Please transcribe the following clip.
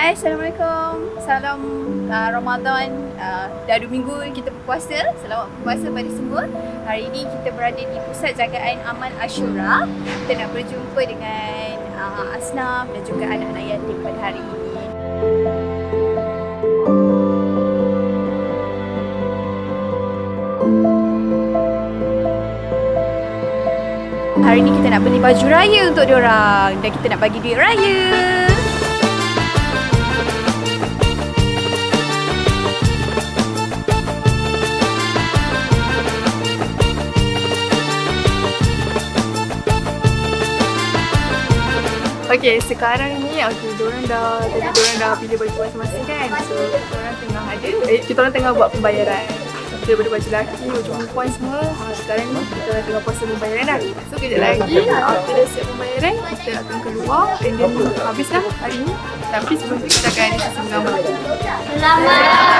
Hai, Assalamualaikum. Salam Ramadan. Dah 2 minggu kita berpuasa. Selamat berpuasa pada semua. Hari ini kita berada di Pusat Jagaan Amal Ashura. Kita nak berjumpa dengan Asnam dan juga anak-anak yatim pada hari ini. Hari ini kita nak beli baju raya untuk diorang dan kita nak bagi duit raya. Okay, sekarang ni diorang dah pilih baju masing-masing kan. So, kita orang tengah buat pembayaran. Daripada baju lelaki, baju perempuan semua. Sekarang ni kita tengah proses pembayaran dah. So kejap lagi, after dah siap pembayaran, kita akan keluar and then habislah hari ni. Tapi sebelum tu kita akan ada sesi mengambil. Selamat